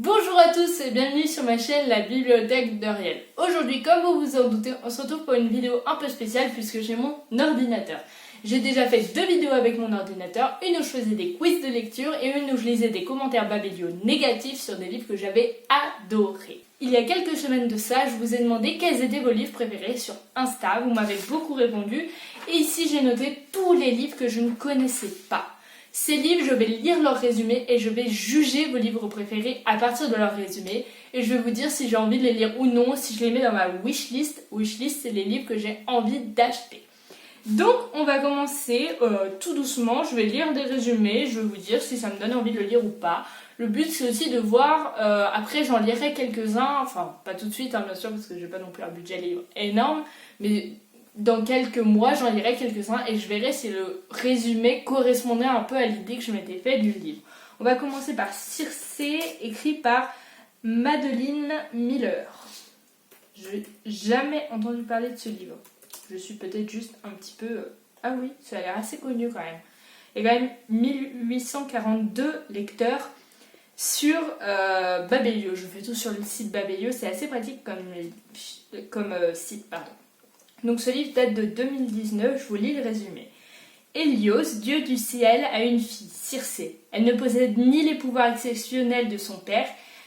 Bonjour à tous et bienvenue sur ma chaîne La Bibliothèque d'Uriel. Aujourd'hui, comme vous vous en doutez, on se retrouve pour une vidéo un peu spéciale puisque j'ai mon ordinateur. J'ai déjà fait 2 vidéos avec mon ordinateur, une où je faisais des quiz de lecture et une où je lisais des commentaires babelio négatifs sur des livres que j'avais adorés. Il y a quelques semaines de ça, je vous ai demandé quels étaient vos livres préférés sur Insta, vous m'avez beaucoup répondu et ici j'ai noté tous les livres que je ne connaissais pas. Ces livres, je vais lire leur résumé et je vais juger vos livres préférés à partir de leur résumé. Et je vais vous dire si j'ai envie de les lire ou non, si je les mets dans ma wishlist. Wishlist, c'est les livres que j'ai envie d'acheter. Donc, on va commencer tout doucement. Je vais lire des résumés, je vais vous dire si ça me donne envie de le lire ou pas. Le but, c'est aussi de voir, après j'en lirai quelques-uns, enfin pas tout de suite bien sûr, parce que j'ai pas non plus un budget livre énorme, mais dans quelques mois, j'en lirai quelques-uns et je verrai si le résumé correspondait un peu à l'idée que je m'étais faite du livre. On va commencer par Circé, écrit par Madeline Miller. Je n'ai jamais entendu parler de ce livre. Je suis peut-être juste un petit peu... Ah oui, ça a l'air assez connu quand même. Il y a quand même 1842 lecteurs sur Babelio. Je fais tout sur le site Babelio, c'est assez pratique comme site, pardon. Donc ce livre date de 2019, je vous lis le résumé. Hélios, dieu du ciel, a une fille, Circé. Elle ne possède ni les pouvoirs exceptionnels de son père,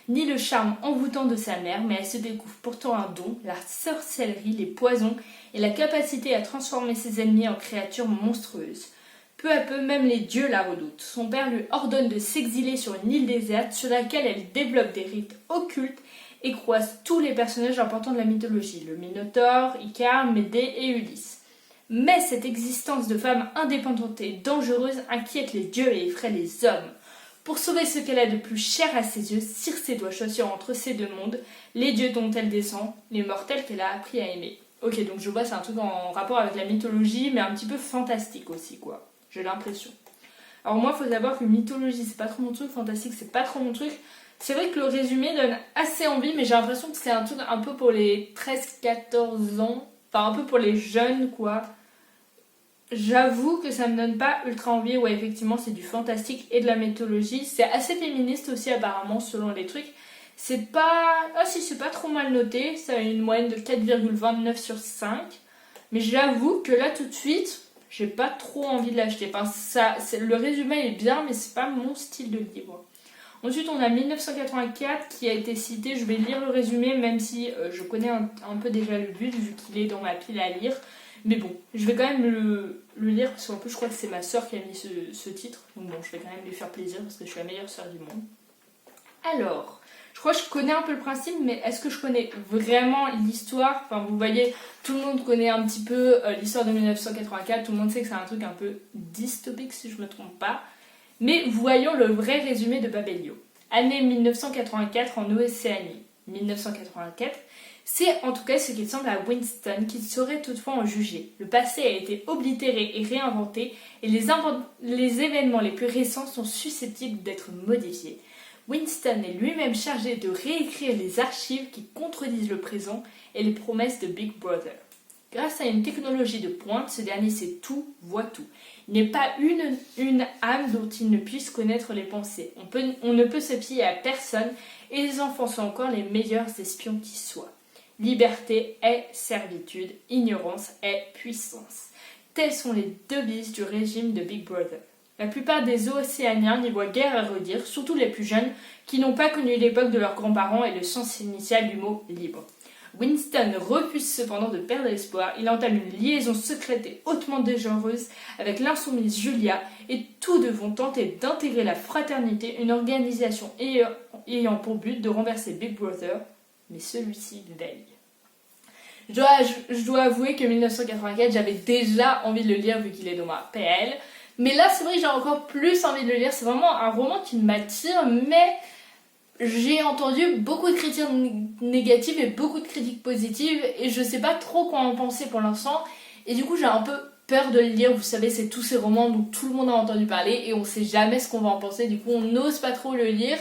ni le charme envoûtant de sa mère, mais elle se découvre pourtant un don, la sorcellerie, les poisons et la capacité à transformer ses ennemis en créatures monstrueuses. Peu à peu, même les dieux la redoutent. Son père lui ordonne de s'exiler sur une île déserte sur laquelle elle développe des rites occultes et croise tous les personnages importants de la mythologie, le Minotaure, Icare, Médée et Ulysse. Mais cette existence de femme indépendante et dangereuse inquiète les dieux et effraie les hommes. Pour sauver ce qu'elle a de plus cher à ses yeux, Circé doit choisir entre ces deux mondes, les dieux dont elle descend, les mortels qu'elle a appris à aimer. Ok, donc je vois c'est un truc en rapport avec la mythologie, mais un petit peu fantastique aussi, quoi. J'ai l'impression. Alors moi, il faut savoir que mythologie, c'est pas trop mon truc, fantastique, c'est pas trop mon truc. C'est vrai que le résumé donne assez envie, mais j'ai l'impression que c'est un truc un peu pour les 13-14 ans. Enfin, un peu pour les jeunes, quoi. J'avoue que ça me donne pas ultra envie. Ouais, effectivement, c'est du fantastique et de la mythologie. C'est assez féministe aussi, apparemment, selon les trucs. C'est pas... Ah si, c'est pas trop mal noté. Ça a une moyenne de 4,29 sur 5. Mais j'avoue que là, tout de suite, j'ai pas trop envie de l'acheter. Enfin, le résumé est bien, mais c'est pas mon style de livre. Ensuite, on a 1984 qui a été cité. Je vais lire le résumé, même si je connais un peu déjà le but, vu qu'il est dans ma pile à lire. Mais bon, je vais quand même le lire, parce qu'en plus, je crois que c'est ma soeur qui a mis ce titre. Donc bon, je vais quand même lui faire plaisir, parce que je suis la meilleure soeur du monde. Alors, je crois que je connais un peu le principe, mais est-ce que je connais vraiment l'histoire? Enfin, vous voyez, tout le monde connaît un petit peu l'histoire de 1984. Tout le monde sait que c'est un truc un peu dystopique, si je ne me trompe pas. Mais voyons le vrai résumé de Babelio. Année 1984 en Océanie. 1984, c'est en tout cas ce qu'il semble à Winston qu'il saurait toutefois en juger. Le passé a été oblitéré et réinventé et les événements les plus récents sont susceptibles d'être modifiés. Winston est lui-même chargé de réécrire les archives qui contredisent le présent et les promesses de Big Brother. Grâce à une technologie de pointe, ce dernier sait tout, voit tout. Il n'est pas une âme dont il ne puisse connaître les pensées. On ne peut se fier à personne et les enfants sont encore les meilleurs espions qui soient. Liberté est servitude, ignorance est puissance. Telles sont les devises du régime de Big Brother. La plupart des Océaniens n'y voient guère à redire, surtout les plus jeunes qui n'ont pas connu l'époque de leurs grands-parents et le sens initial du mot libre. Winston refuse cependant de perdre espoir. Il entame une liaison secrète et hautement dangereuse avec l'insoumise Julia et tous deux vont tenter d'intégrer la fraternité, une organisation ayant pour but de renverser Big Brother, mais celui-ci veille. Je dois avouer que 1984, j'avais déjà envie de le lire vu qu'il est dans ma PL. Mais là, c'est vrai que j'ai encore plus envie de le lire. C'est vraiment un roman qui m'attire, mais j'ai entendu beaucoup de critiques négatives et beaucoup de critiques positives et je sais pas trop quoi en penser pour l'instant et du coup j'ai un peu peur de le lire. Vous savez, c'est tous ces romans dont tout le monde a entendu parler et on sait jamais ce qu'on va en penser, du coup on n'ose pas trop le lire.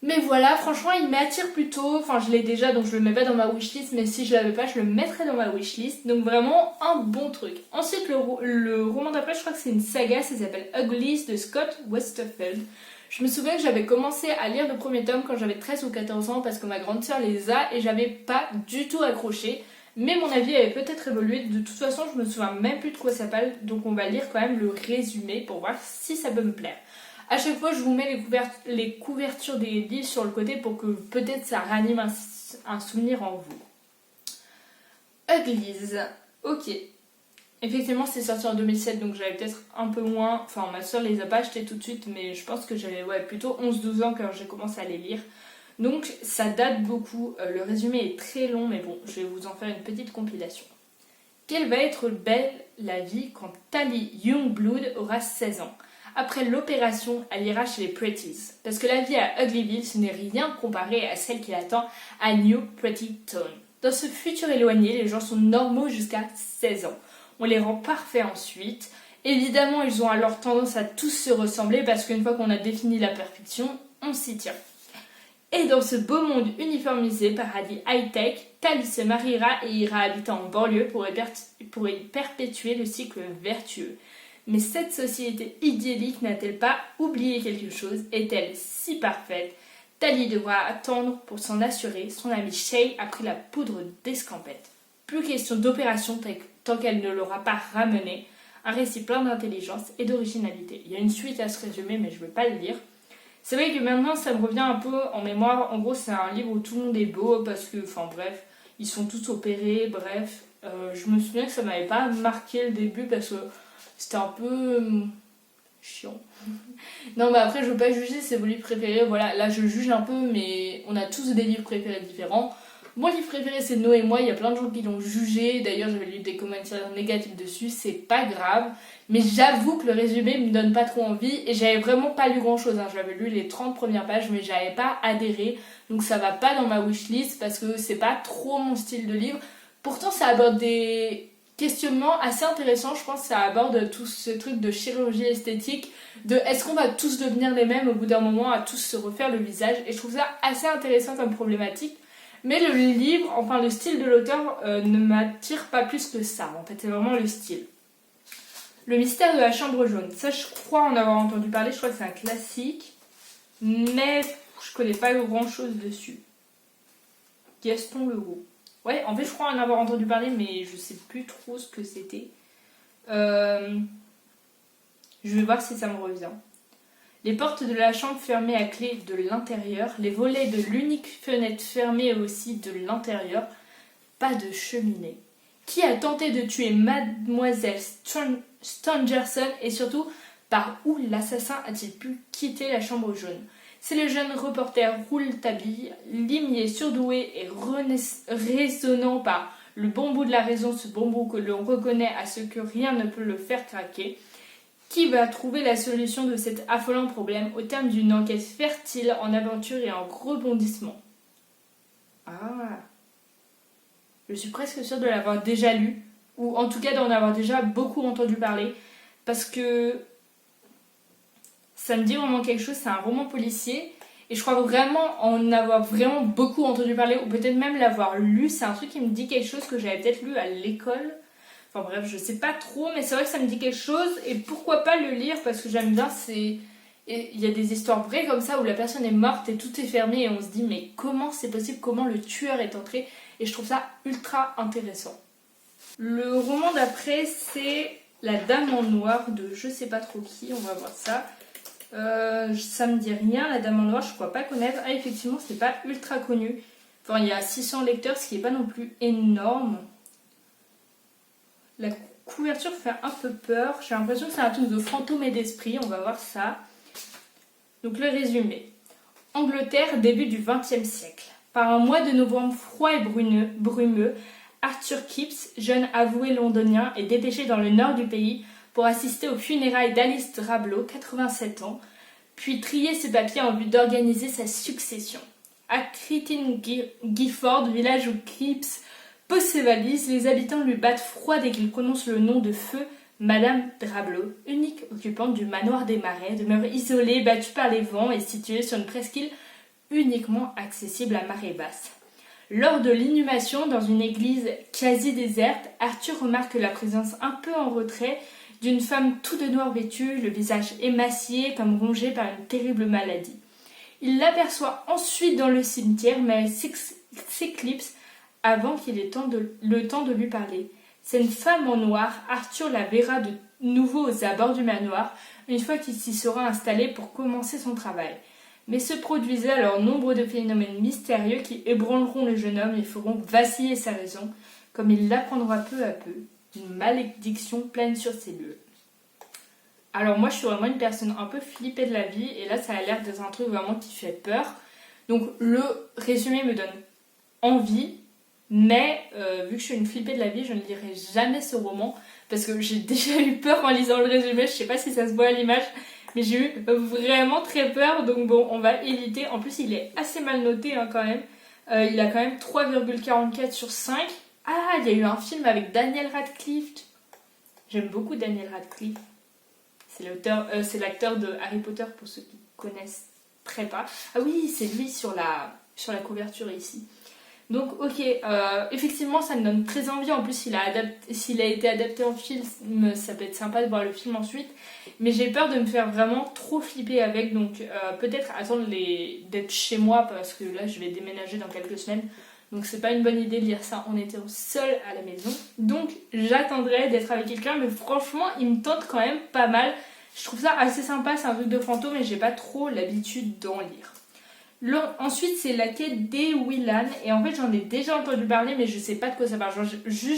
Mais voilà, franchement il m'attire plutôt, enfin je l'ai déjà donc je le mets pas dans ma wishlist, mais si je l'avais pas je le mettrais dans ma wishlist, donc vraiment un bon truc. Ensuite le roman d'après, je crois que c'est une saga, ça s'appelle Uglies de Scott Westerfeld. Je me souviens que j'avais commencé à lire le premier tome quand j'avais 13 ou 14 ans parce que ma grande sœur les a et j'avais pas du tout accroché. Mais mon avis avait peut-être évolué. De toute façon, je me souviens même plus de quoi ça parle. Donc on va lire quand même le résumé pour voir si ça peut me plaire. À chaque fois, je vous mets les couvertures des livres sur le côté pour que peut-être ça ranime un souvenir en vous. Uglies. Ok. Effectivement, c'est sorti en 2007, donc j'avais peut-être un peu moins... Enfin, ma soeur les a pas achetés tout de suite, mais je pense que j'avais plutôt 11-12 ans quand j'ai commencé à les lire. Donc, ça date beaucoup. Le résumé est très long, mais bon, je vais vous en faire une petite compilation. Quelle va être belle la vie quand Tally Youngblood aura 16 ans? Après l'opération, elle ira chez les Pretties. Parce que la vie à Uglyville, ce n'est rien comparé à celle qui l'attend à New Pretty Town. Dans ce futur éloigné, les gens sont normaux jusqu'à 16 ans. On les rend parfaits ensuite. Évidemment, ils ont alors tendance à tous se ressembler parce qu'une fois qu'on a défini la perfection, on s'y tient. Et dans ce beau monde uniformisé, paradis high-tech, Tally se mariera et ira habiter en banlieue pour y perpétuer le cycle vertueux. Mais cette société idyllique n'a-t-elle pas oublié quelque chose? Est-elle si parfaite? Tally devra attendre pour s'en assurer. Son amie Shay a pris la poudre d'escampette. Plus question d'opération tant qu'elle ne l'aura pas ramené. Un récit plein d'intelligence et d'originalité. Il y a une suite à ce résumé, mais je ne vais pas le lire. C'est vrai que maintenant, ça me revient un peu en mémoire. En gros, c'est un livre où tout le monde est beau parce que, enfin bref, ils sont tous opérés, bref. Je me souviens que ça m'avait pas marqué le début parce que c'était un peu chiant. Non, mais après, je veux pas juger, c'est vos livres préférés. Voilà, là, je juge un peu, mais on a tous des livres préférés différents. Mon livre préféré, c'est Noé et moi. Il y a plein de gens qui l'ont jugé. D'ailleurs, j'avais lu des commentaires négatifs dessus. C'est pas grave. Mais j'avoue que le résumé me donne pas trop envie. Et j'avais vraiment pas lu grand chose. J'avais lu les 30 premières pages, mais j'avais pas adhéré. Donc ça va pas dans ma wishlist parce que c'est pas trop mon style de livre. Pourtant, ça aborde des questionnements assez intéressants. Je pense que ça aborde tout ce truc de chirurgie esthétique. De est-ce qu'on va tous devenir les mêmes au bout d'un moment, à tous se refaire le visage. Et je trouve ça assez intéressant comme problématique. Mais le livre, enfin le style de l'auteur ne m'attire pas plus que ça. En fait, c'est vraiment le style. Le mystère de la chambre jaune. Ça, je crois en avoir entendu parler. Je crois que c'est un classique. Mais je connais pas grand chose dessus. Gaston Leroux. Ouais, en fait, je crois en avoir entendu parler, mais je sais plus trop ce que c'était. Je vais voir si ça me revient. Les portes de la chambre fermées à clé de l'intérieur, les volets de l'unique fenêtre fermés aussi de l'intérieur, pas de cheminée. Qui a tenté de tuer Mademoiselle Stangerson et surtout, par où l'assassin a-t-il pu quitter la chambre jaune? C'est le jeune reporter Rouletabille, limier surdoué et raisonnant par le bon bout de la raison, ce bon bout que l'on reconnaît à ce que rien ne peut le faire craquer, qui va trouver la solution de cet affolant problème au terme d'une enquête fertile en aventure et en rebondissement. Ah, je suis presque sûre de l'avoir déjà lu, ou en tout cas d'en avoir déjà beaucoup entendu parler, parce que ça me dit vraiment quelque chose, c'est un roman policier, et je crois vraiment en avoir vraiment beaucoup entendu parler, ou peut-être même l'avoir lu, c'est un truc qui me dit quelque chose que j'avais peut-être lu à l'école. Enfin bref, je sais pas trop, mais c'est vrai que ça me dit quelque chose, et pourquoi pas le lire, parce que j'aime bien, il y a des histoires vraies comme ça, où la personne est morte et tout est fermé, et on se dit, mais comment c'est possible, comment le tueur est entré, et je trouve ça ultra intéressant. Le roman d'après, c'est La Dame en Noir, de je sais pas trop qui, on va voir ça. Ça me dit rien, La Dame en Noir, je crois pas connaître. Ah, effectivement, c'est pas ultra connu. Enfin, il y a 600 lecteurs, ce qui est pas non plus énorme. La couverture fait un peu peur. J'ai l'impression que c'est un truc de fantôme et d'esprit. On va voir ça. Donc le résumé. Angleterre, début du XXe siècle. Par un mois de novembre froid et brumeux, Arthur Kipps, jeune avoué londonien, est dépêché dans le nord du pays pour assister aux funérailles d'Alice Drablow, 87 ans, puis trier ses papiers en vue d'organiser sa succession. À Crichton Gifford, village où Kipps pose ses valises, les habitants lui battent froid dès qu'il prononce le nom de feu Madame Drablow, unique occupante du manoir des Marais, demeure isolée, battue par les vents et située sur une presqu'île uniquement accessible à marée basse. Lors de l'inhumation dans une église quasi déserte, Arthur remarque la présence un peu en retrait d'une femme tout de noir vêtue, le visage émacié comme rongé par une terrible maladie. Il l'aperçoit ensuite dans le cimetière, mais elle s'éclipse avant qu'il ait le temps de lui parler. C'est une femme en noir. Arthur la verra de nouveau aux abords du manoir, une fois qu'il s'y sera installé pour commencer son travail. Mais se produisaient alors nombre de phénomènes mystérieux qui ébranleront le jeune homme et feront vaciller sa raison, comme il l'apprendra peu à peu. Une malédiction plane sur ses lieux. Alors moi je suis vraiment une personne un peu flippée de la vie, et là ça a l'air d'être un truc vraiment qui fait peur. Donc le résumé me donne envie, mais vu que je suis une flippée de la vie, je ne lirai jamais ce roman, parce que j'ai déjà eu peur en lisant le résumé. Je sais pas si ça se voit à l'image, mais j'ai eu vraiment très peur, donc bon, on va éviter. En plus il est assez mal noté quand même, il a quand même 3,44 sur 5. Ah, il y a eu un film avec Daniel Radcliffe. J'aime beaucoup Daniel Radcliffe. C'est l'acteur de Harry Potter pour ceux qui connaissent très pas. Ah oui, c'est lui sur la couverture ici. Donc ok, effectivement ça me donne très envie. En plus s'il a été adapté en film, ça peut être sympa de voir le film ensuite. Mais j'ai peur de me faire vraiment trop flipper avec. Donc peut-être attendre d'être chez moi, parce que là je vais déménager dans quelques semaines. Donc c'est pas une bonne idée de lire ça en étant seule à la maison. Donc j'attendrai d'être avec quelqu'un, mais franchement il me tente quand même pas mal. Je trouve ça assez sympa, c'est un truc de fantôme et j'ai pas trop l'habitude d'en lire. Ensuite c'est La quête des Willan, et en fait j'en ai déjà entendu parler mais je sais pas de quoi ça parle.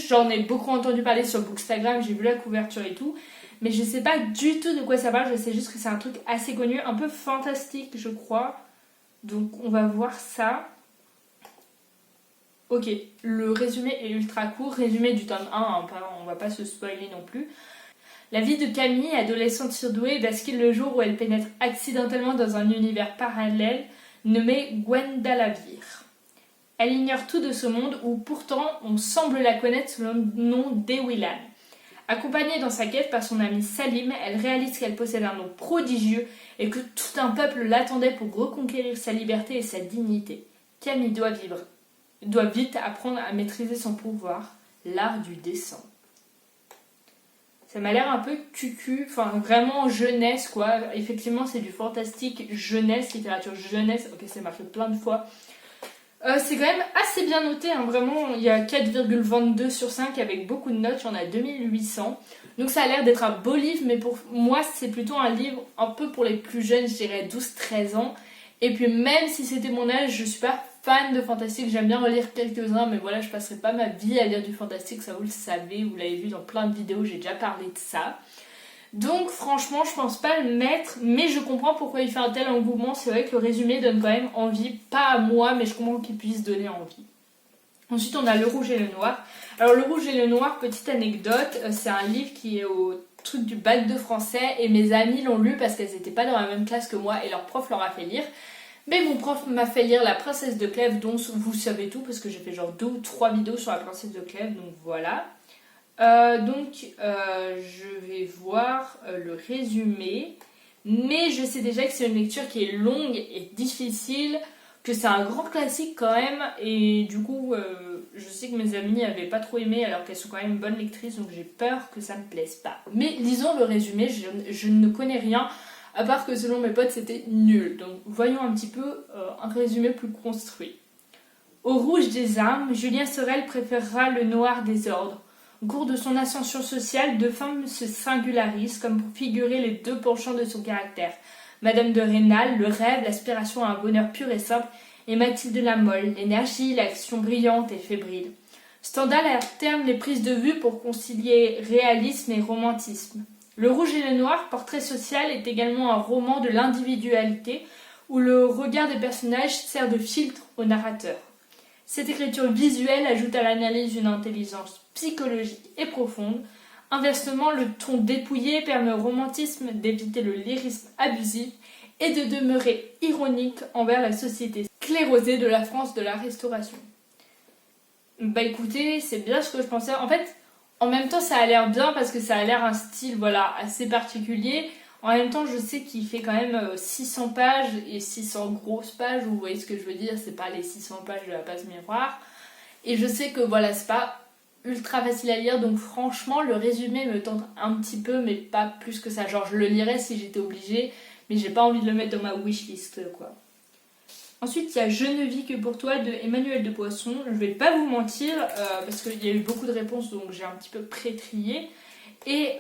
J'en ai beaucoup entendu parler sur Bookstagram, j'ai vu la couverture et tout, mais je sais pas du tout de quoi ça parle. Je sais juste que c'est un truc assez connu, un peu fantastique je crois. Donc on va voir ça. Ok, le résumé est ultra court, résumé du tome 1, on va pas se spoiler non plus. La vie de Camille, adolescente surdouée, bascule le jour où elle pénètre accidentellement dans un univers parallèle nommé Gwendalavir. Elle ignore tout de ce monde où pourtant on semble la connaître sous le nom d'Ewillan. Accompagnée dans sa quête par son ami Salim, elle réalise qu'elle possède un nom prodigieux et que tout un peuple l'attendait pour reconquérir sa liberté et sa dignité. Camille doit vite apprendre à maîtriser son pouvoir, l'art du dessin. Ça m'a l'air un peu cucu, enfin vraiment jeunesse quoi. Effectivement c'est du fantastique jeunesse, littérature jeunesse, ok c'est marqué plein de fois. C'est quand même assez bien noté, vraiment il y a 4,22 sur 5 avec beaucoup de notes, il y en a 2800. Donc ça a l'air d'être un beau livre, mais pour moi c'est plutôt un livre un peu pour les plus jeunes, je dirais 12-13 ans. Et puis même si c'était mon âge, je suis pas fan de fantastique, j'aime bien relire quelques-uns, mais voilà, je passerai pas ma vie à lire du fantastique, ça vous le savez, vous l'avez vu dans plein de vidéos, j'ai déjà parlé de ça. Donc franchement, je pense pas le mettre, mais je comprends pourquoi il fait un tel engouement. C'est vrai que le résumé donne quand même envie, pas à moi, mais je comprends qu'il puisse donner envie. Ensuite, on a Le Rouge et le Noir. Alors Le Rouge et le Noir, petite anecdote, c'est un livre qui est au truc du bac de français, et mes amies l'ont lu parce qu'elles n'étaient pas dans la même classe que moi, et leur prof leur a fait lire. Mais mon prof m'a fait lire La Princesse de Clèves, dont vous savez tout, parce que j'ai fait genre 2 ou 3 vidéos sur La Princesse de Clèves, donc voilà. Je vais voir le résumé, mais je sais déjà que c'est une lecture qui est longue et difficile, que c'est un grand classique quand même, et du coup je sais que mes amies n'avaient pas trop aimé alors qu'elles sont quand même bonnes lectrices, donc j'ai peur que ça ne me plaise pas. Mais lisons le résumé, je ne connais rien, à part que selon mes potes c'était nul, donc voyons un petit peu un résumé plus construit. Au rouge des armes, Julien Sorel préférera le noir des ordres. Au cours de son ascension sociale, deux femmes se singularisent comme pour figurer les deux penchants de son caractère. Madame de Rênal, le rêve, l'aspiration à un bonheur pur et simple, et Mathilde la Molle, l'énergie, l'action brillante et fébrile. Stendhal alterne les prises de vue pour concilier réalisme et romantisme. Le Rouge et le Noir, portrait social, est également un roman de l'individualité où le regard des personnages sert de filtre au narrateur. Cette écriture visuelle ajoute à l'analyse une intelligence psychologique et profonde. Inversement, le ton dépouillé permet au romantisme d'éviter le lyrisme abusif et de demeurer ironique envers la société sclérosée de la France de la Restauration. Bah écoutez, c'est bien ce que je pensais. En fait, en même temps, ça a l'air bien parce que ça a l'air un style assez particulier. En même temps, je sais qu'il fait quand même 600 pages et 600 grosses pages. Vous voyez ce que je veux dire, c'est pas les 600 pages de la page miroir. Et je sais que c'est pas ultra facile à lire, donc franchement le résumé me tente un petit peu, mais pas plus que ça. Genre je le lirais si j'étais obligée, mais j'ai pas envie de le mettre dans ma wishlist quoi. Ensuite, il y a Je ne vis que pour toi de Emmanuel de Poisson. Je vais pas vous mentir, parce qu'il y a eu beaucoup de réponses, donc j'ai un petit peu pré-trié. Et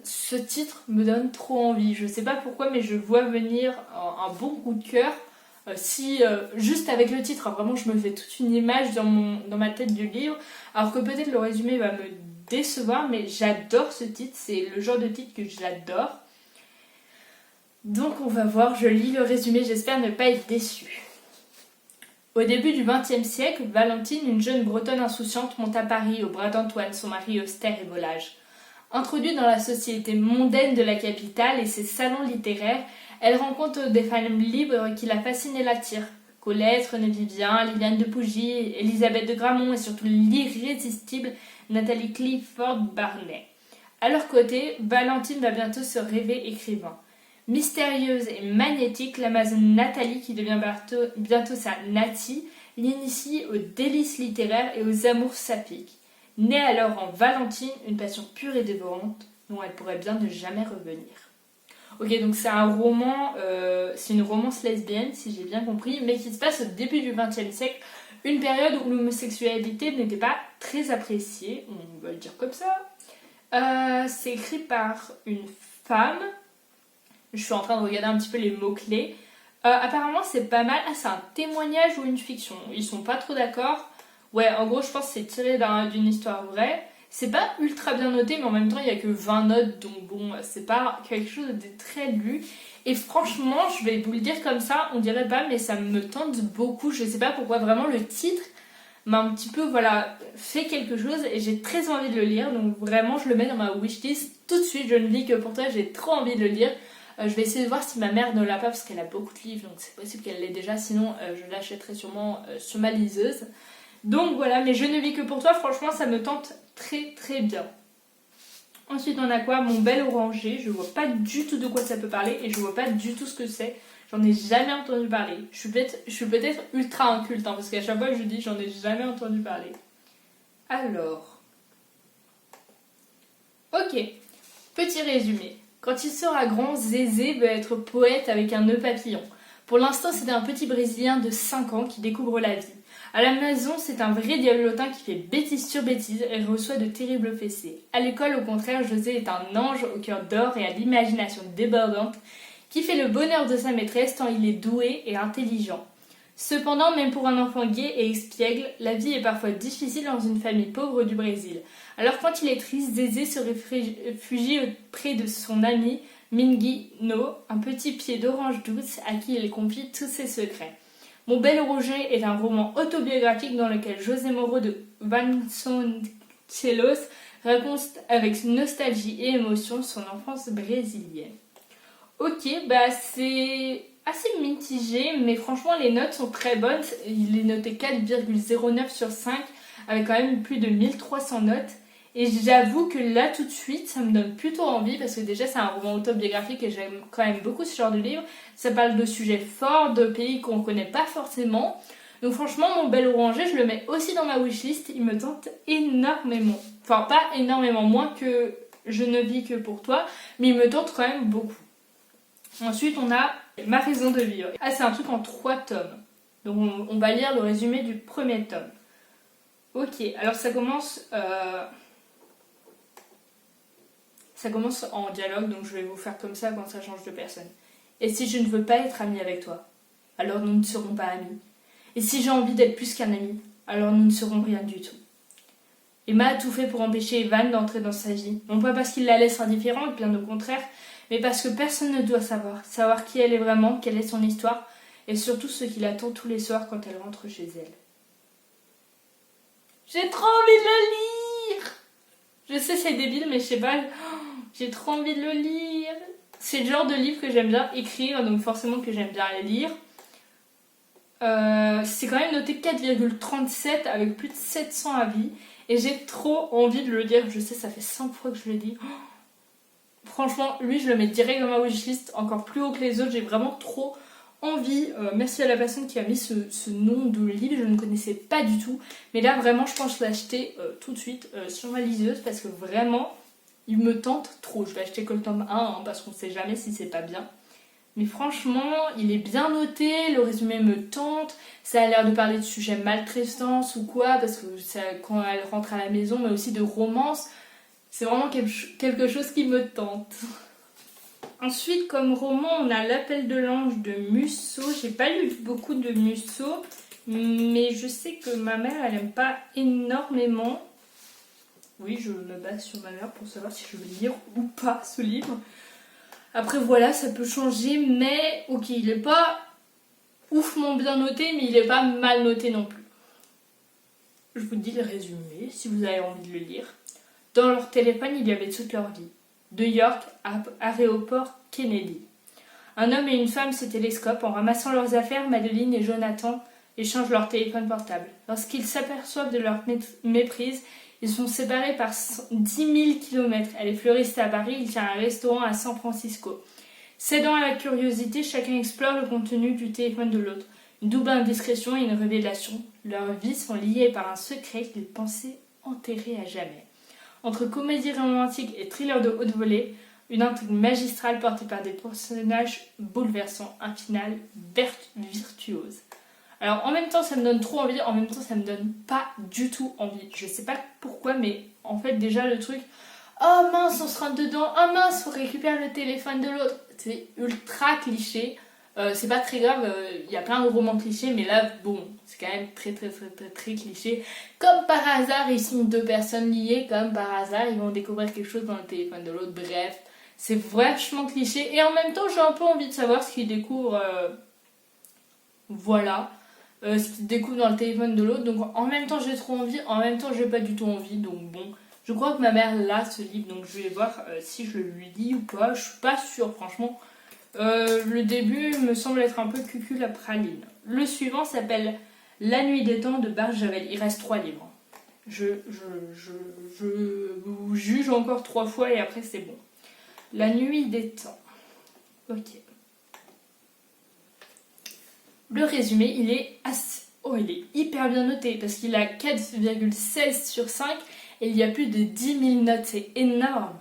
ce titre me donne trop envie. Je sais pas pourquoi, mais je vois venir un bon coup de cœur. Si juste avec le titre, vraiment, je me fais toute une image dans ma tête du livre. Alors que peut-être le résumé va me décevoir, mais j'adore ce titre. C'est le genre de titre que j'adore. Donc on va voir, je lis le résumé, j'espère ne pas être déçue. Au début du XXe siècle, Valentine, une jeune bretonne insouciante, monte à Paris au bras d'Antoine, son mari austère et volage. Introduite dans la société mondaine de la capitale et ses salons littéraires, elle rencontre des femmes libres qui la fascinent et l'attirent. Colette, René Vivien, Liliane de Pougy, Elisabeth de Gramont et surtout l'irrésistible Nathalie Clifford Barnet. À leur côté, Valentine va bientôt se rêver écrivain. Mystérieuse et magnétique, l'Amazone Nathalie, qui devient bientôt sa Nati, l'initie aux délices littéraires et aux amours saphiques. Naît alors en Valentine une passion pure et dévorante dont elle pourrait bien ne jamais revenir. Ok, donc c'est un roman, c'est une romance lesbienne, si j'ai bien compris, mais qui se passe au début du XXe siècle, une période où l'homosexualité n'était pas très appréciée, on va le dire comme ça. C'est écrit par une femme. Je suis en train de regarder un petit peu les mots-clés. Apparemment, c'est pas mal. Ah, c'est un témoignage ou une fiction. Ils sont pas trop d'accord. Ouais, en gros, je pense que c'est tiré d'une histoire vraie. C'est pas ultra bien noté, mais en même temps, il y a que 20 notes. Donc bon, c'est pas quelque chose de très lu. Et franchement, je vais vous le dire comme ça, on dirait pas, mais ça me tente beaucoup. Je sais pas pourquoi, vraiment, le titre m'a un petit peu, voilà, fait quelque chose. Et j'ai très envie de le lire. Donc vraiment, je le mets dans ma wishlist tout de suite. Je ne lis que pour toi, j'ai trop envie de le lire. Je vais essayer de voir si ma mère ne l'a pas parce qu'elle a beaucoup de livres, donc c'est possible qu'elle l'ait déjà, sinon je l'achèterai sûrement sur ma liseuse. Donc voilà, mais Je ne vis que pour toi, franchement ça me tente très très bien. Ensuite on a quoi? Mon bel oranger, je vois pas du tout de quoi ça peut parler et je vois pas du tout ce que c'est. J'en ai jamais entendu parler. Je suis peut-être ultra inculte, parce qu'à chaque fois que je dis j'en ai jamais entendu parler. Alors, ok, petit résumé. Quand il sera grand, Zézé veut être poète avec un nœud papillon. Pour l'instant, c'est un petit Brésilien de 5 ans qui découvre la vie. À la maison, c'est un vrai diablotin qui fait bêtise sur bêtise et reçoit de terribles fessées. À l'école, au contraire, José est un ange au cœur d'or et à l'imagination débordante qui fait le bonheur de sa maîtresse tant il est doué et intelligent. Cependant, même pour un enfant gai et espiègle, la vie est parfois difficile dans une famille pauvre du Brésil. Alors quand il est triste, Zézé se réfugie auprès de son ami Minguino, un petit pied d'orange douce à qui il confie tous ses secrets. Mon bel Roger est un roman autobiographique dans lequel José Moro de Vasconcelos raconte avec nostalgie et émotion son enfance brésilienne. Ok, bah c'est assez mitigé, mais franchement les notes sont très bonnes. Il est noté 4,09 sur 5 avec quand même plus de 1300 notes. Et j'avoue que là tout de suite ça me donne plutôt envie parce que déjà c'est un roman autobiographique et j'aime quand même beaucoup ce genre de livre. Ça parle de sujets forts, de pays qu'on ne connaît pas forcément. Donc franchement Mon bel oranger je le mets aussi dans ma wishlist, il me tente énormément. Enfin pas énormément, moins que Je ne vis que pour toi, mais il me tente quand même beaucoup. Ensuite on a Ma raison de vivre. Ah c'est un truc en 3 tomes. Donc on va lire le résumé du premier tome. Ok, alors ça commence en dialogue, donc je vais vous faire comme ça quand ça change de personne. Et si je ne veux pas être amie avec toi, alors nous ne serons pas amis. Et si j'ai envie d'être plus qu'un ami, alors nous ne serons rien du tout. Emma a tout fait pour empêcher Evan d'entrer dans sa vie, non pas parce qu'il la laisse indifférente, bien au contraire, mais parce que personne ne doit savoir qui elle est vraiment, quelle est son histoire, et surtout ce qui l'attend tous les soirs quand elle rentre chez elle. J'ai trop envie de le lire! Je sais c'est débile, mais je sais pas, j'ai trop envie de le lire. C'est le genre de livre que j'aime bien écrire, donc forcément que j'aime bien les lire. C'est quand même noté 4,37 avec plus de 700 avis. Et j'ai trop envie de le lire. Je sais, ça fait 5 fois que je le dis. Franchement, lui, je le mets direct dans ma wishlist, encore plus haut que les autres. J'ai vraiment trop envie. Merci à la personne qui a mis ce nom de livre, je ne connaissais pas du tout. Mais là vraiment je pense l'acheter tout de suite sur ma liseuse parce que vraiment il me tente trop. Je vais acheter que le tome 1 hein, parce qu'on ne sait jamais si c'est pas bien. Mais franchement, il est bien noté, le résumé me tente, ça a l'air de parler de sujets maltraitance ou quoi, parce que ça, quand elle rentre à la maison, mais aussi de romance, c'est vraiment quelque chose qui me tente. Ensuite, comme roman, on a L'Appel de l'Ange de Musso. J'ai pas lu beaucoup de Musso, mais je sais que ma mère, elle aime pas énormément. Oui, je me base sur ma mère pour savoir si je vais lire ou pas ce livre. Après voilà, ça peut changer, mais ok, il est pas oufement bien noté, mais il est pas mal noté non plus. Je vous dis le résumé, si vous avez envie de le lire. Dans leur téléphone, il y avait toute leur vie. De York à aéroport Kennedy. Un homme et une femme se télescopent. En ramassant leurs affaires, Madeline et Jonathan échangent leur téléphone portable. Lorsqu'ils s'aperçoivent de leur méprise, ils sont séparés par 10 000 km. Elle est fleuriste à Paris, il tient un restaurant à San Francisco. Cédant à la curiosité, chacun explore le contenu du téléphone de l'autre. Une double indiscrétion et une révélation. Leurs vies sont liées par un secret qu'ils pensaient enterré à jamais. Entre comédie romantique et thriller de haute volée, une intrigue magistrale portée par des personnages bouleversants, un final virtuose. Alors en même temps ça me donne trop envie, en même temps ça me donne pas du tout envie. Je sais pas pourquoi, mais en fait déjà le truc, oh mince on se rentre dedans, oh mince on récupère le téléphone de l'autre. C'est ultra cliché, c'est pas très grave, il y a plein de romans clichés, mais là bon, c'est quand même très cliché. Comme par hasard ils sont deux personnes liées, comme par hasard ils vont découvrir quelque chose dans le téléphone de l'autre, bref. C'est vachement cliché et en même temps j'ai un peu envie de savoir ce qu'ils découvrent, voilà. Ce qu'il découvre dans le téléphone de l'autre. Donc en même temps j'ai trop envie, en même temps j'ai pas du tout envie. Donc bon, je crois que ma mère l'a ce livre, donc je vais voir si je le lui dis ou pas. Je suis pas sûre franchement. Le début me semble être un peu cucul à praline. Le suivant s'appelle La Nuit des Temps de Barjavel. Il reste 3 livres. Je vous juge encore 3 fois et après c'est bon. La Nuit des Temps. Ok. Le résumé, il est hyper bien noté parce qu'il a 4,16 sur 5 et il y a plus de 10 000 notes, c'est énorme.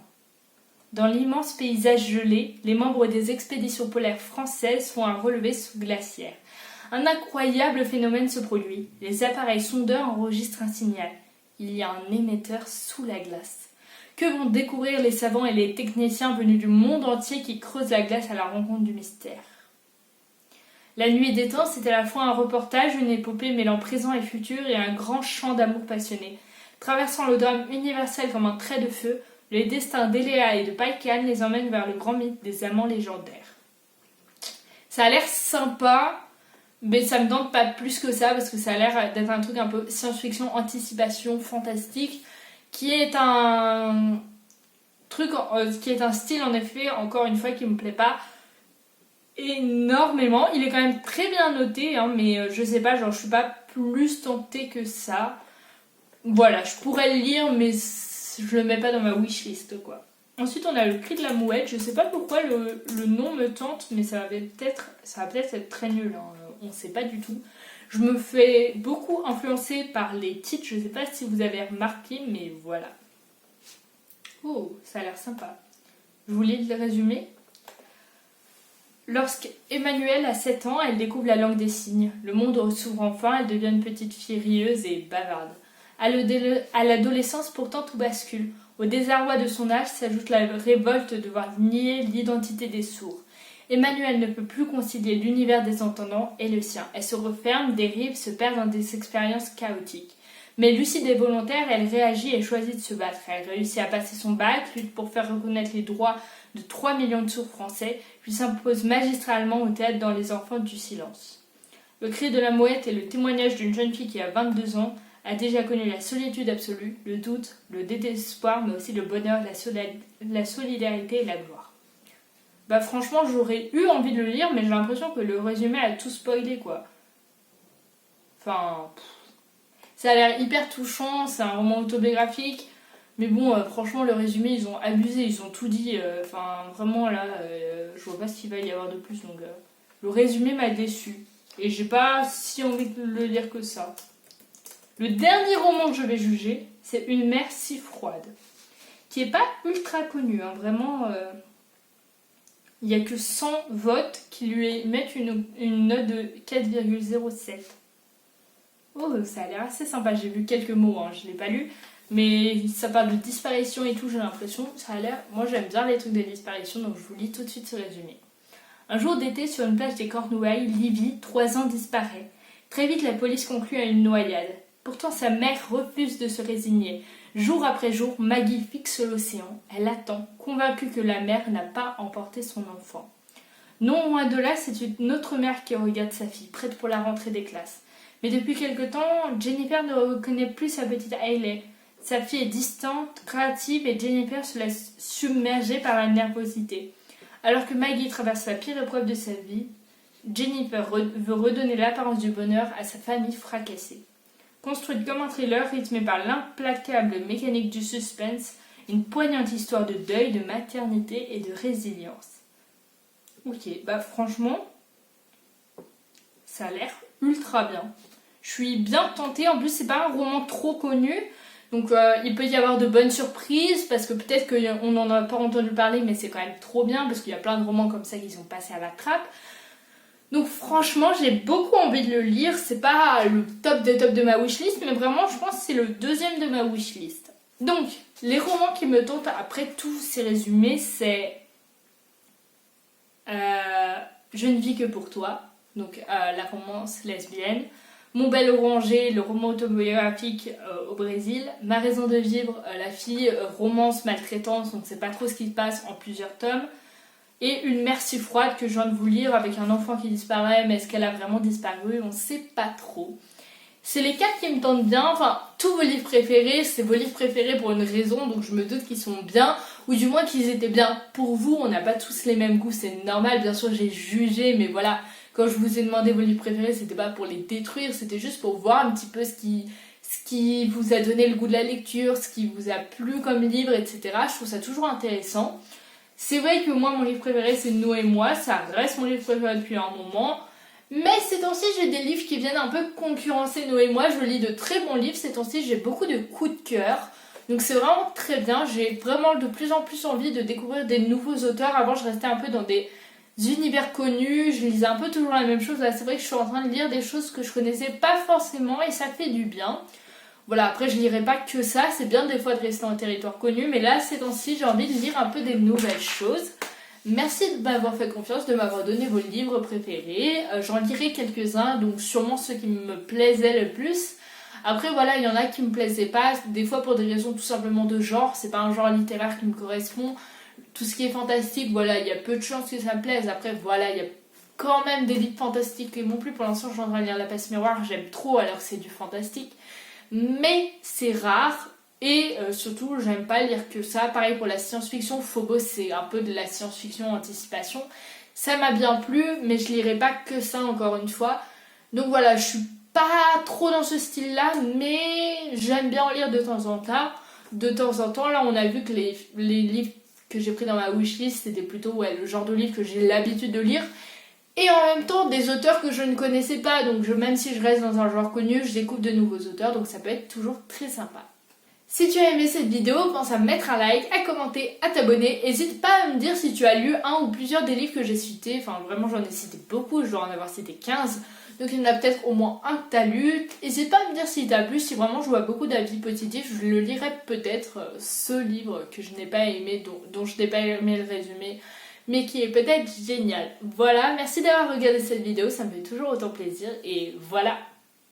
Dans l'immense paysage gelé, les membres des expéditions polaires françaises font un relevé sous glaciaire. Un incroyable phénomène se produit. Les appareils sondeurs enregistrent un signal. Il y a un émetteur sous la glace. Que vont découvrir les savants et les techniciens venus du monde entier qui creusent la glace à la rencontre du mystère? La Nuit des Temps, c'est à la fois un reportage, une épopée mêlant présent et futur et un grand chant d'amour passionné. Traversant le drame universel comme un trait de feu, le destin d'Eléa et de Païkan les emmène vers le grand mythe des amants légendaires. Ça a l'air sympa, mais ça me tente pas plus que ça parce que ça a l'air d'être un truc un peu science-fiction, anticipation, fantastique, qui est un style en effet, encore une fois, qui me plaît pas énormément. Il est quand même très bien noté, hein, mais je sais pas, genre je suis pas plus tentée que ça. Voilà, je pourrais le lire, mais je le mets pas dans ma wishlist, quoi. Ensuite, on a Le Cri de la Mouette. Je sais pas pourquoi le nom me tente, mais ça va peut-être être très nul, hein. On sait pas du tout. Je me fais beaucoup influencer par les titres, je sais pas si vous avez remarqué, mais voilà. Oh, ça a l'air sympa. Je vous lis le résumé. Lorsqu'Emmanuelle a 7 ans, elle découvre la langue des signes. Le monde s'ouvre enfin, elle devient une petite fille rieuse et bavarde. À l'adolescence, pourtant, tout bascule. Au désarroi de son âge s'ajoute la révolte de voir nier l'identité des sourds. Emmanuelle ne peut plus concilier l'univers des entendants et le sien. Elle se referme, dérive, se perd dans des expériences chaotiques. Mais lucide et volontaire, elle réagit et choisit de se battre. Elle réussit à passer son bac, lutte pour faire reconnaître les droits de 3 millions de sourds français, puis s'impose magistralement au théâtre dans Les Enfants du Silence. Le Cri de la Mouette est le témoignage d'une jeune fille qui, à 22 ans, a déjà connu la solitude absolue, le doute, le désespoir, mais aussi le bonheur, la solidarité et la gloire. Bah franchement, j'aurais eu envie de le lire, mais j'ai l'impression que le résumé a tout spoilé, quoi. Enfin, ça a l'air hyper touchant, c'est un roman autobiographique, mais bon, franchement, le résumé, ils ont abusé, ils ont tout dit. Enfin, vraiment, là, je vois pas ce qu'il va y avoir de plus, donc Le résumé m'a déçu. Et j'ai pas si envie de le lire que ça. Le dernier roman que je vais juger, c'est Une mer si froide. Qui est pas ultra connu, hein. Vraiment, il n'y a que 100 votes qui lui mettent une note de 4,07. Oh, ça a l'air assez sympa. J'ai vu quelques mots, hein. Je ne l'ai pas lu. Mais ça parle de disparition et tout, j'ai l'impression. Ça a l'air... Moi, j'aime bien les trucs de disparition, donc je vous lis tout de suite ce résumé. Un jour d'été, sur une plage des Cornouailles, Livy, 3 ans, disparaît. Très vite, la police conclut à une noyade. Pourtant, sa mère refuse de se résigner. Jour après jour, Maggie fixe l'océan. Elle attend, convaincue que la mère n'a pas emporté son enfant. Non, loin de là, c'est une autre mère qui regarde sa fille, prête pour la rentrée des classes. Mais depuis quelque temps, Jennifer ne reconnaît plus sa petite Hailey. Sa fille est distante, créative et Jennifer se laisse submerger par la nervosité. Alors que Maggie traverse la pire épreuve de sa vie, Jennifer veut redonner l'apparence du bonheur à sa famille fracassée. Construite comme un thriller rythmé par l'implacable mécanique du suspense, une poignante histoire de deuil, de maternité et de résilience. Ok, bah franchement, ça a l'air ultra bien. Je suis bien tentée, en plus c'est pas un roman trop connu, donc il peut y avoir de bonnes surprises, parce que peut-être qu'on n'en a pas entendu parler, mais c'est quand même trop bien, parce qu'il y a plein de romans comme ça qui sont passés à la trappe. Donc franchement, j'ai beaucoup envie de le lire. C'est pas le top des tops de ma wishlist, mais vraiment, je pense que c'est le deuxième de ma wishlist. Donc, les romans qui me tentent après tous ces résumés, c'est Je ne vis que pour toi, donc la romance lesbienne. Mon bel oranger, le roman autobiographique au Brésil. Ma raison de vivre, la fille, romance maltraitance, on ne sait pas trop ce qui se passe en plusieurs tomes. Et Une mer si froide que je viens de vous lire avec un enfant qui disparaît, mais est-ce qu'elle a vraiment disparu? On ne sait pas trop. C'est les 4 qui me tentent bien, enfin tous vos livres préférés, c'est vos livres préférés pour une raison, donc je me doute qu'ils sont bien, ou du moins qu'ils étaient bien pour vous. On n'a pas tous les mêmes goûts, c'est normal, bien sûr j'ai jugé, mais voilà, quand je vous ai demandé vos livres préférés, c'était pas pour les détruire, c'était juste pour voir un petit peu ce qui vous a donné le goût de la lecture, ce qui vous a plu comme livre, etc. Je trouve ça toujours intéressant. C'est vrai que moi, mon livre préféré, c'est Nous et moi. Ça reste mon livre préféré depuis un moment. Mais ces temps-ci, j'ai des livres qui viennent un peu concurrencer Nous et moi. Je lis de très bons livres. Ces temps-ci, j'ai beaucoup de coups de cœur. Donc c'est vraiment très bien. J'ai vraiment de plus en plus envie de découvrir des nouveaux auteurs. Avant, je restais un peu dans des univers connus. Je lisais un peu toujours la même chose. Là, c'est vrai que je suis en train de lire des choses que je connaissais pas forcément et ça fait du bien. Voilà, après je lirai pas que ça, c'est bien des fois de rester en territoire connu, mais là ces temps-ci j'ai envie de lire un peu des nouvelles choses. Merci de m'avoir fait confiance, de m'avoir donné vos livres préférés. J'en lirai quelques-uns, donc sûrement ceux qui me plaisaient le plus. Après voilà, il y en a qui me plaisaient pas, des fois pour des raisons tout simplement de genre, c'est pas un genre littéraire qui me correspond. Tout ce qui est fantastique, voilà, il y a peu de chances que ça me plaise. Après voilà, il y a quand même des livres fantastiques qui m'ont plu. Pour l'instant je suis en train de lire La Passe Miroir, j'aime trop alors que c'est du fantastique. Mais c'est rare et surtout j'aime pas lire que ça. Pareil pour la science-fiction, Phobos c'est un peu de la science-fiction anticipation. Ça m'a bien plu mais je lirai pas que ça encore une fois. Donc voilà, je suis pas trop dans ce style là mais j'aime bien en lire de temps en temps. De temps en temps, là on a vu que les livres que j'ai pris dans ma wishlist c'était plutôt le genre de livre que j'ai l'habitude de lire. Et en même temps, des auteurs que je ne connaissais pas, donc même si je reste dans un genre connu, je découvre de nouveaux auteurs, donc ça peut être toujours très sympa. Si tu as aimé cette vidéo, pense à mettre un like, à commenter, à t'abonner. N'hésite pas à me dire si tu as lu un ou plusieurs des livres que j'ai cités, enfin vraiment j'en ai cité beaucoup, je dois en avoir cité 15, donc il y en a peut-être au moins un que tu as lu. N'hésite pas à me dire si t'as plu, si vraiment je vois beaucoup d'avis positifs, je le lirai peut-être, ce livre que je n'ai pas aimé, dont je n'ai pas aimé le résumé, mais qui est peut-être génial. Voilà, merci d'avoir regardé cette vidéo, ça me fait toujours autant plaisir et voilà.